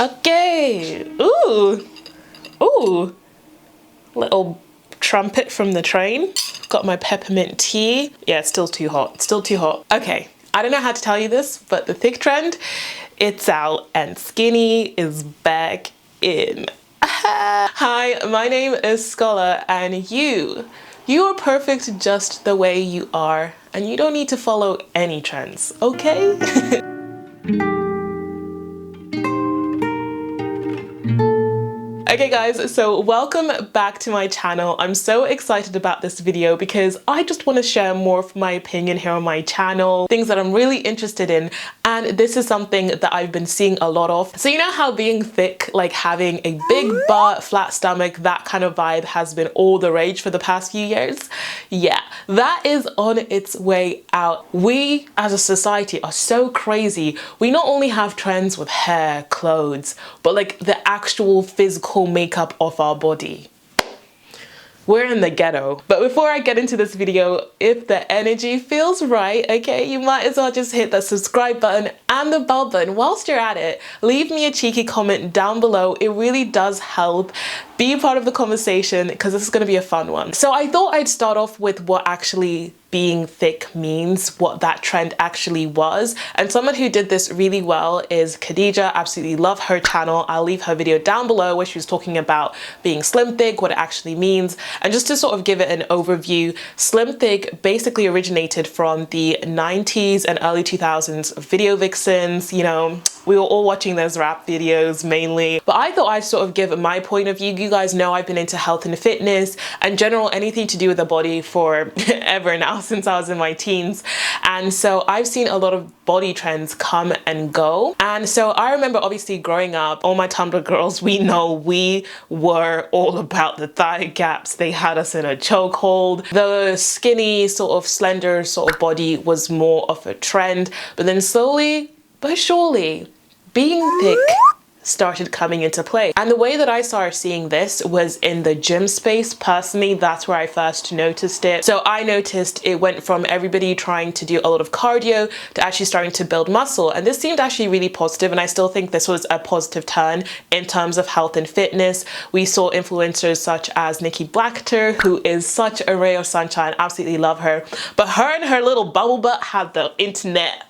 Okay. Ooh. Ooh. Little trumpet from the train. Got my peppermint tea. Yeah, it's still too hot. Still too hot. Okay. I don't know how to tell you this, but the thick trend, it's out and skinny is back in. Hi, my name is Scola and you are perfect just the way you are and you don't need to follow any trends, okay? Okay guys, so welcome back to my channel. I'm so excited about this video because I just want to share more of my opinion here on my channel, things that I'm really interested in, and this is something that I've been seeing a lot of. So you know how being thick, like having a big butt, flat stomach, that kind of vibe has been all the rage for the past few years? Yeah, that is on its way out. We as a society are so crazy. We not only have trends with hair, clothes, but like the actual physical makeup of our body. We're in the ghetto. But before I get into this video, if the energy feels right, okay, you might as well just hit the subscribe button and the bell button. Whilst you're at it, leave me a cheeky comment down below. It really does help. Be part of the conversation because this is going to be a fun one. So I thought I'd start off with what actually being thick means, what that trend actually was. And someone who did this really well is Khadija. Absolutely love her channel. I'll leave her video down below where she was talking about being slim thick, what it actually means. And just to sort of give it an overview, slim thick basically originated from the 90s and early 2000s video vixens. You know, we were all watching those rap videos mainly. But I thought I'd sort of give my point of view. You guys know I've been into health and fitness and general anything to do with the body for ever now, since I was in my teens. And so I've seen a lot of body trends come and go. And so I remember obviously growing up, all my Tumblr girls, we know we were all about the thigh gaps. They had us in a chokehold. The skinny sort of slender sort of body was more of a trend. But then slowly but surely, being thick started coming into play. And the way that I started seeing this was in the gym space. Personally, that's where I first noticed it. So I noticed it went from everybody trying to do a lot of cardio to actually starting to build muscle. And this seemed actually really positive, and I still think this was a positive turn in terms of health and fitness. We saw influencers such as Nikki Blackter, who is such a ray of sunshine, absolutely love her. But her and her little bubble butt had the internet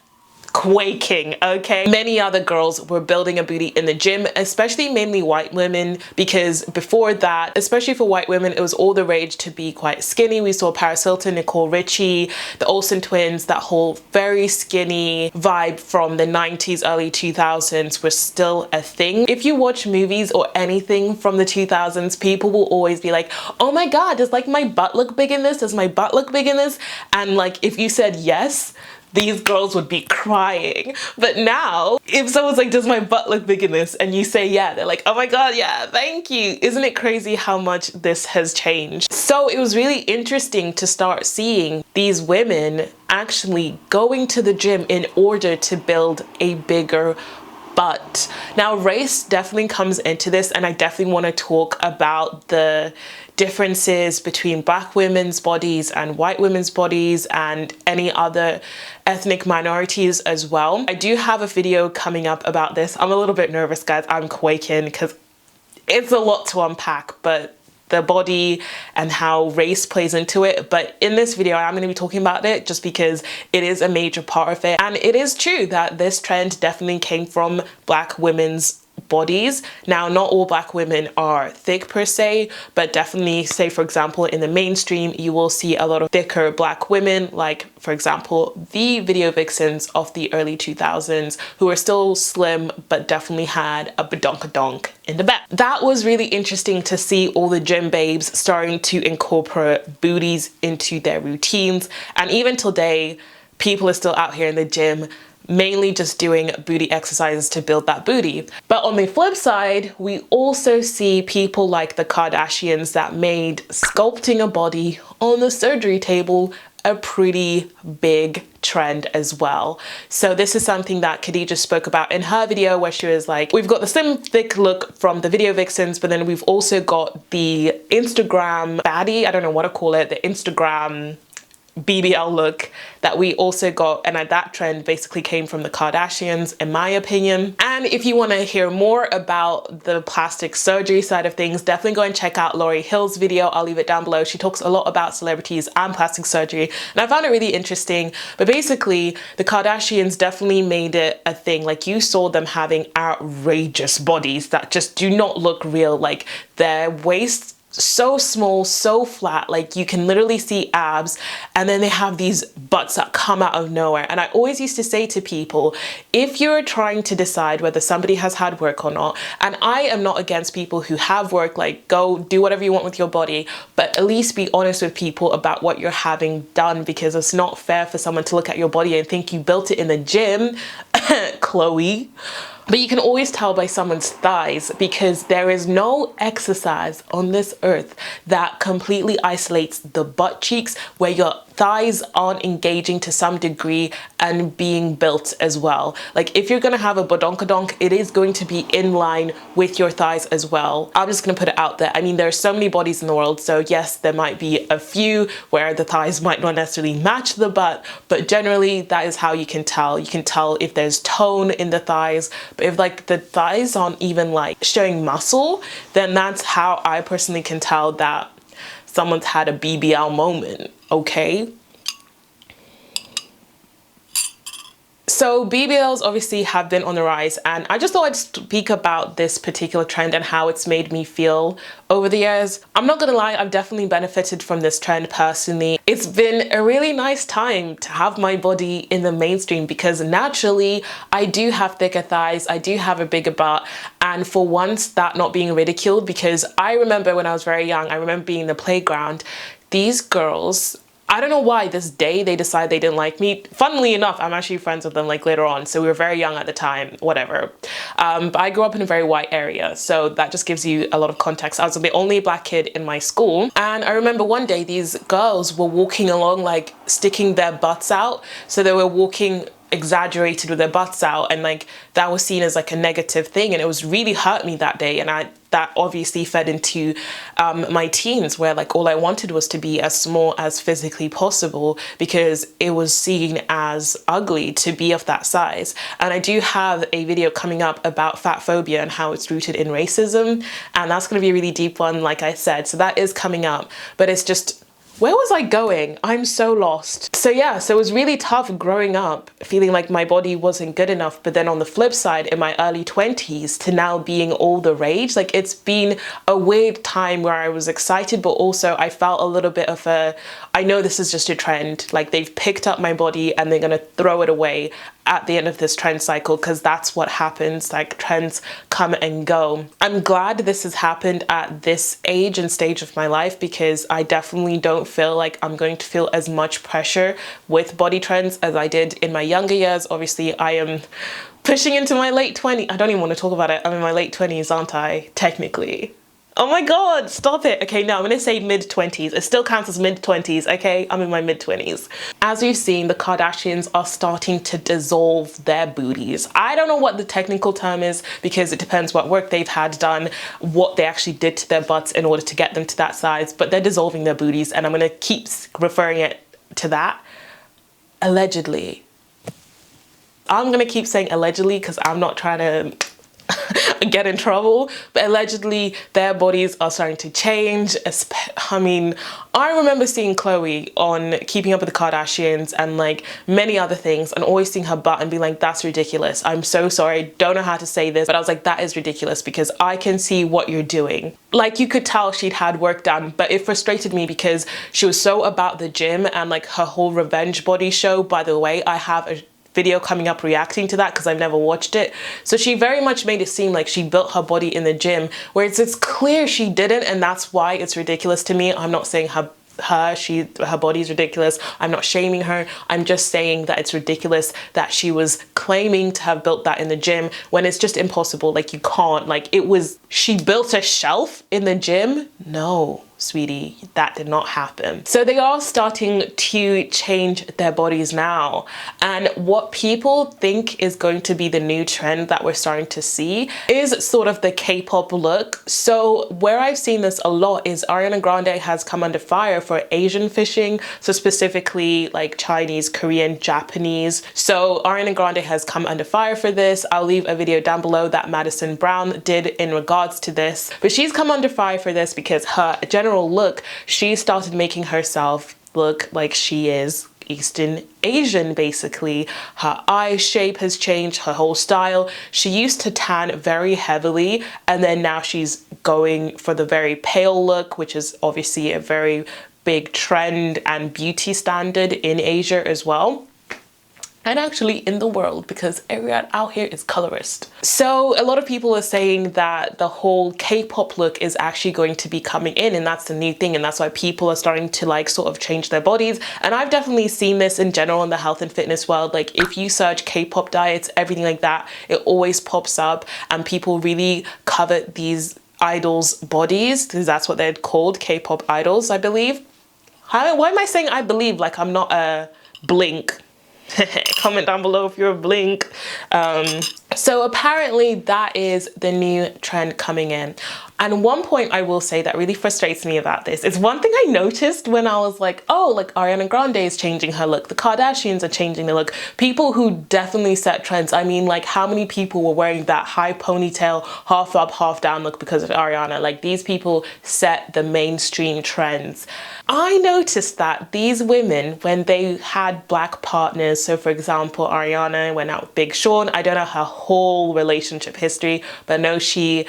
quaking, okay? Many other girls were building a booty in the gym, especially mainly white women, because before that, especially for white women, it was all the rage to be quite skinny. We saw Paris Hilton, Nicole Richie, the Olsen twins, that whole very skinny vibe from the 90s, early 2000s was still a thing. If you watch movies or anything from the 2000s, people will always be like, oh my God, does like my butt look big in this? Does my butt look big in this? And like, if you said yes, these girls would be crying. But now, if someone's like, does my butt look big in this? And you say yeah, they're like, oh my God, yeah, thank you. Isn't it crazy how much this has changed? So it was really interesting to start seeing these women actually going to the gym in order to build a bigger butt. Now, race definitely comes into this, and I definitely want to talk about the differences between Black women's bodies and white women's bodies and any other ethnic minorities as well. I do have a video coming up about this. I'm a little bit nervous, guys. I'm quaking because it's a lot to unpack, but the body and how race plays into it. But in this video, I'm going to be talking about it just because it is a major part of it. And it is true that this trend definitely came from Black women's bodies. Now, not all Black women are thick per se, but definitely, say for example, in the mainstream, you will see a lot of thicker Black women, like for example, the video vixens of the early 2000s, who were still slim, but definitely had a badonkadonk in the back. That was really interesting to see all the gym babes starting to incorporate booties into their routines. And even today, people are still out here in the gym mainly just doing booty exercises to build that booty. But on the flip side, we also see people like the Kardashians that made sculpting a body on the surgery table a pretty big trend as well. So this is something that Khadija spoke about in her video, where she was like, we've got the slim thick look from the video vixens, but then we've also got the Instagram baddie, I don't know what to call it, the Instagram BBL look that we also got, and that trend basically came from the Kardashians, in my opinion. And if you want to hear more about the plastic surgery side of things, definitely go and check out Lauryn Hill's video. I'll leave it down below. She talks a lot about celebrities and plastic surgery, and I found it really interesting. But basically, the Kardashians definitely made it a thing. Like, you saw them having outrageous bodies that just do not look real. Like, their waists so small, so flat, like you can literally see abs, and then they have these butts that come out of nowhere. And I always used to say to people, if you're trying to decide whether somebody has had work or not, and I am not against people who have work, like go do whatever you want with your body, but at least be honest with people about what you're having done, because it's not fair for someone to look at your body and think you built it in the gym, Chloe. But you can always tell by someone's thighs, because there is no exercise on this earth that completely isolates the butt cheeks, where your thighs aren't engaging to some degree and being built as well. Like, if you're gonna have a badonkadonk, it is going to be in line with your thighs as well. I'm just gonna put it out there. I mean, there are so many bodies in the world, so yes, there might be a few where the thighs might not necessarily match the butt, but generally that is how you can tell. You can tell if there's tone in the thighs. But if like the thighs aren't even like showing muscle, then that's how I personally can tell that someone's had a BBL moment, okay? So BBLs obviously have been on the rise, and I just thought I'd speak about this particular trend and how it's made me feel over the years. I'm not gonna lie, I've definitely benefited from this trend personally. It's been a really nice time to have my body in the mainstream, because naturally I do have thicker thighs, I do have a bigger butt, and for once that not being ridiculed, because I remember when I was very young, I remember being in the playground, these girls, I don't know why this day they decided they didn't like me. Funnily enough, I'm actually friends with them like later on, so we were very young at the time, whatever. But I grew up in a very white area, so that just gives you a lot of context. I was the only black kid in my school, and I remember one day these girls were walking along like sticking their butts out, so they were walking exaggerated with their butts out, and like that was seen as like a negative thing, and it was really hurt me that day. And that obviously fed into my teens, where like all I wanted was to be as small as physically possible, because it was seen as ugly to be of that size. And I do have a video coming up about fat phobia and how it's rooted in racism, and that's going to be a really deep one, like I said, so that is coming up. But it's just, where was I going? I'm so lost. So yeah, so it was really tough growing up, feeling like my body wasn't good enough. But then on the flip side, in my early 20s to now being all the rage, like it's been a weird time where I was excited, but also I felt a little bit of a, I know this is just a trend, like they've picked up my body and they're gonna throw it away at the end of this trend cycle, because that's what happens, like trends come and go. I'm glad this has happened at this age and stage of my life, because I definitely don't feel like I'm going to feel as much pressure with body trends as I did in my younger years. Obviously I am pushing into my late 20s. I don't even want to talk about it. I'm in my late 20s, aren't I? Technically. Oh my God, stop it. Okay, no, I'm gonna say mid-20s. It still counts as mid-20s, okay? I'm in my mid-20s. As we've seen, the Kardashians are starting to dissolve their booties. I don't know what the technical term is, because it depends what work they've had done, what they actually did to their butts in order to get them to that size, but they're dissolving their booties, and I'm gonna keep referring it to that. Allegedly. I'm gonna keep saying allegedly, because I'm not trying to get in trouble, but allegedly their bodies are starting to change. I mean, I remember seeing Chloe on Keeping Up with the Kardashians and like many other things, and always seeing her butt and being like, that's ridiculous. I'm so sorry, don't know how to say this, but I was like, that is ridiculous, because I can see what you're doing. Like, you could tell she'd had work done, but it frustrated me because she was so about the gym and like her whole revenge body show. By the way, I have a video coming up reacting to that, because I've never watched it. So she very much made it seem like she built her body in the gym, whereas it's clear she didn't, and that's why it's ridiculous to me. I'm not saying her body is ridiculous. I'm not shaming her. I'm just saying that it's ridiculous that she was claiming to have built that in the gym when it's just impossible. Like, you can't, like, she built a shelf in the gym? No. sweetie, that did not happen. So they are starting to change their bodies now. And what people think is going to be the new trend that we're starting to see is sort of the K-pop look. So where I've seen this a lot is Ariana Grande has come under fire for Asian fishing. So specifically like Chinese, Korean, Japanese. So Ariana Grande has come under fire for this. I'll leave a video down below that Madison Brown did in regards to this. But she's come under fire for this because her general look, she started making herself look like she is Eastern Asian, basically. Her eye shape has changed, her whole style. She used to tan very heavily, and then now she's going for the very pale look, which is obviously a very big trend and beauty standard in Asia as well. And actually in the world, because everyone out here is colorist. So a lot of people are saying that the whole K-pop look is actually going to be coming in, and that's the new thing, and that's why people are starting to like sort of change their bodies. And I've definitely seen this in general in the health and fitness world. Like if you search K-pop diets, everything like that, it always pops up, and people really covet these idols' bodies, because that's what they're called, K-pop idols, I believe. Why am I saying I believe like I'm not a Blink? Comment down below if you're a Blink. So apparently that is the new trend coming in. And one point I will say that really frustrates me about this is one thing I noticed when I was like, oh, like Ariana Grande is changing her look, the Kardashians are changing their look. People who definitely set trends. I mean, like how many people were wearing that high ponytail, half up, half down look because of Ariana? Like these people set the mainstream trends. I noticed that these women, when they had black partners, so for example, Ariana went out with Big Sean. I don't know her whole relationship history, but I know she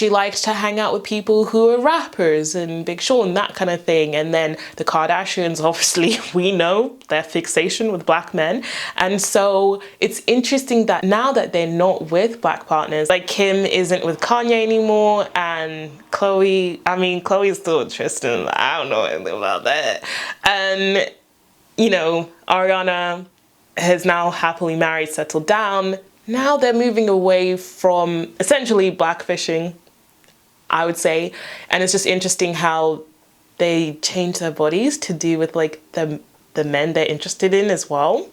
liked to hang out with people who are rappers and Big Sean, that kind of thing. And then the Kardashians, obviously, we know their fixation with black men. And so it's interesting that now that they're not with black partners, like Kim isn't with Kanye anymore, and Chloe's still with Tristan. I don't know anything about that. And, you know, Ariana has now happily married, settled down. Now they're moving away from essentially blackfishing, I would say. And it's just interesting how they change their bodies to do with like the men they're interested in as well.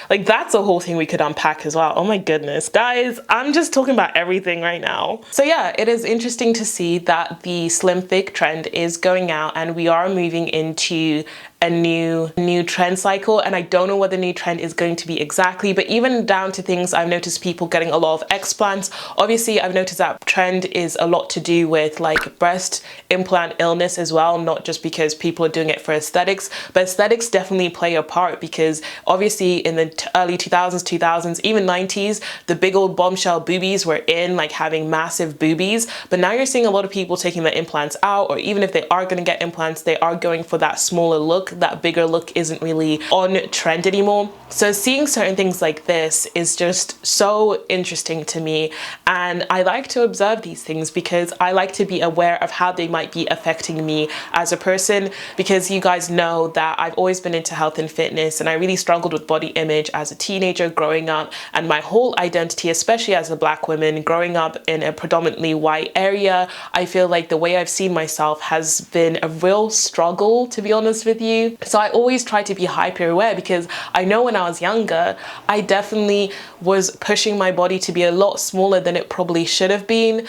Like that's a whole thing we could unpack as well. Oh my goodness, guys, I'm just talking about everything right now. So yeah, it is interesting to see that the slim thick trend is going out and we are moving into a new trend cycle. And I don't know what the new trend is going to be exactly, but even down to things, I've noticed people getting a lot of explants. Obviously, I've noticed that trend is a lot to do with like breast implant illness as well, not just because people are doing it for aesthetics, but aesthetics definitely play a part because obviously in the early 2000s, even 90s, the big old bombshell boobies were in, like having massive boobies. But now you're seeing a lot of people taking their implants out, or even if they are going to get implants, they are going for that smaller look. That bigger look isn't really on trend anymore. So seeing certain things like this is just so interesting to me, and I like to observe these things because I like to be aware of how they might be affecting me as a person, because you guys know that I've always been into health and fitness, and I really struggled with body image as a teenager growing up, and my whole identity, especially as a black woman growing up in a predominantly white area, I feel like the way I've seen myself has been a real struggle, to be honest with you. So I always try to be hyper aware, because I know when I was younger, I definitely was pushing my body to be a lot smaller than it probably should have been.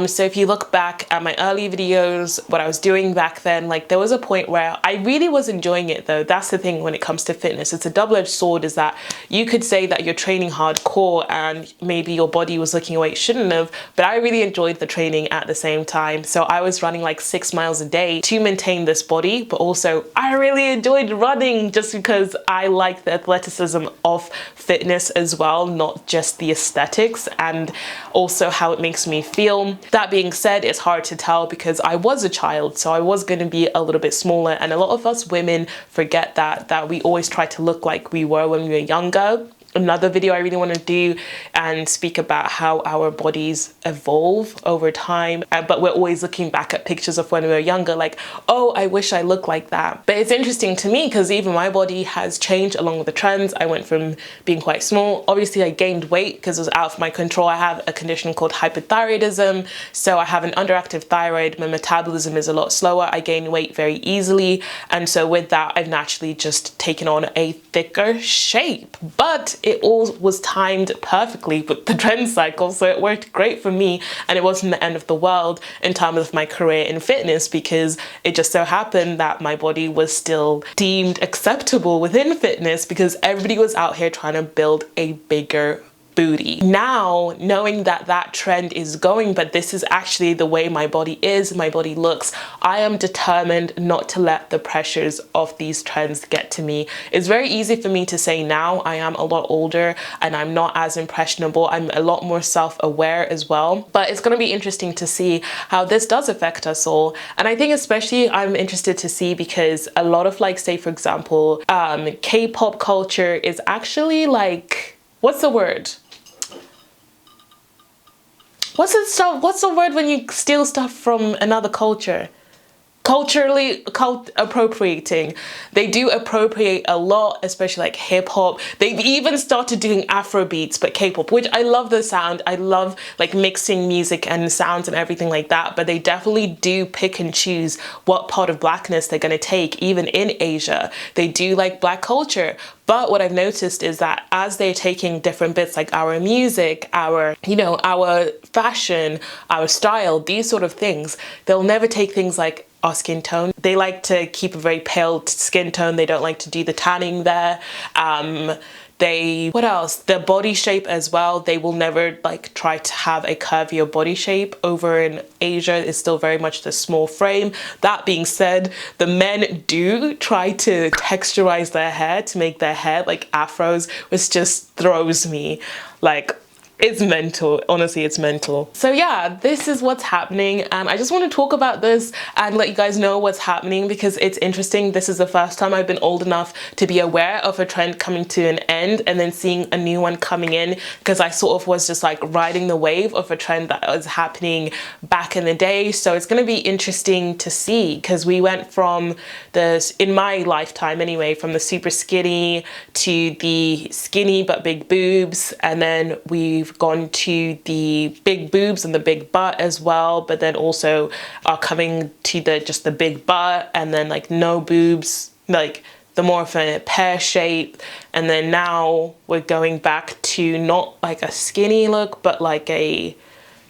So if you look back at my early videos, what I was doing back then, like there was a point where I really was enjoying it though. That's the thing when it comes to fitness. It's a double-edged sword, is that you could say that you're training hardcore and maybe your body was looking away it shouldn't have, but I really enjoyed the training at the same time. So I was running like 6 miles a day to maintain this body, but also I really enjoyed running just because I like the athleticism of fitness as well, not just the aesthetics, and also how it makes me feel. That being said, it's hard to tell because I was a child, so I was going to be a little bit smaller, and a lot of us women forget that we always try to look like we were when we were younger. another video I really want to do and speak about how our bodies evolve over time, but we're always looking back at pictures of when we were younger like, oh, I wish I looked like that. But it's interesting to me because even my body has changed along with the trends. I went from being quite small, obviously I gained weight because it was out of my control. I have a condition called hypothyroidism, so I have an underactive thyroid. My metabolism is a lot slower. I gain weight very easily, and so with that I've naturally just taken on a thicker shape. But it all was timed perfectly with the trend cycle, so it worked great for me, and it wasn't the end of the world in terms of my career in fitness, because it just so happened that my body was still deemed acceptable within fitness because everybody was out here trying to build a bigger booty. Now, knowing that that trend is going, but this is actually the way my body is, my body looks, I am determined not to let the pressures of these trends get to me. It's very easy for me to say now. I am a lot older and I'm not as impressionable. I'm a lot more self-aware as well. But it's going to be interesting to see how this does affect us all. And I think especially I'm interested to see because a lot of, like, say for example, K-pop culture is actually like, what's the word? What's the word when you steal stuff from another culture? Culturally appropriating. They do appropriate a lot, especially like hip hop. They've even started doing Afro beats, but K-pop, which I love the sound. I love like mixing music and sounds and everything like that, but they definitely do pick and choose what part of blackness they're gonna take. Even in Asia, they do like black culture. But what I've noticed is that as they're taking different bits like our music, our, you know, our fashion, our style, these sort of things, they'll never take things like our skin tone. They like to keep a very pale skin tone. They don't like to do the tanning there. What else? Their body shape as well. They will never like try to have a curvier body shape. Over in Asia, it's still very much the small frame. That being said, the men do try to texturize their hair to make their hair like afros, which just throws me. Like, it's mental. Honestly, it's mental. So yeah, this is what's happening, and I just want to talk about this and let you guys know what's happening because it's interesting. This is the first time I've been old enough to be aware of a trend coming to an end and then seeing a new one coming in, because I sort of was just like riding the wave of a trend that was happening back in the day. So it's going to be interesting to see, because we went from this, in my lifetime anyway, from the super skinny to the skinny but big boobs, and then we've gone to the big boobs and the big butt as well, but then also are coming to the just the big butt, and then like no boobs, like the more of a pear shape, and then now we're going back to not like a skinny look but like a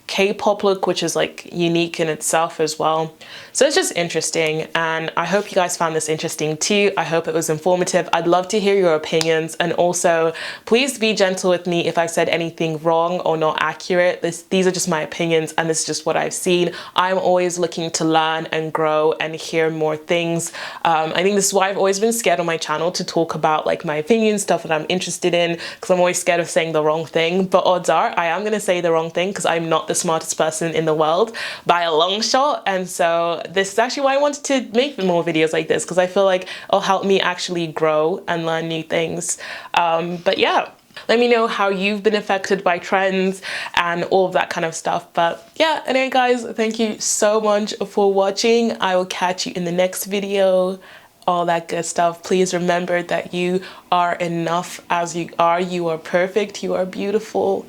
K-pop look, which is like unique in itself as well. So it's just interesting, and I hope you guys found this interesting too. I hope it was informative. I'd love to hear your opinions, and also please be gentle with me if I said anything wrong or not accurate. These are just my opinions, and this is just what I've seen. I'm always looking to learn and grow and hear more things. I think this is why I've always been scared on my channel to talk about like my opinions, stuff that I'm interested in, because I'm always scared of saying the wrong thing. But odds are I am going to say the wrong thing because I'm not the smartest person in the world by a long shot. And so this is actually why I wanted to make more videos like this, because I feel like it'll help me actually grow and learn new things. But yeah, let me know how you've been affected by trends and all of that kind of stuff. But yeah, anyway guys, thank you so much for watching. I will catch you in the next video, all that good stuff. Please remember that you are enough as you are. You are perfect, you are beautiful,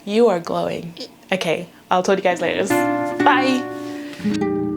you are glowing. Okay, I'll talk to you guys later. Bye.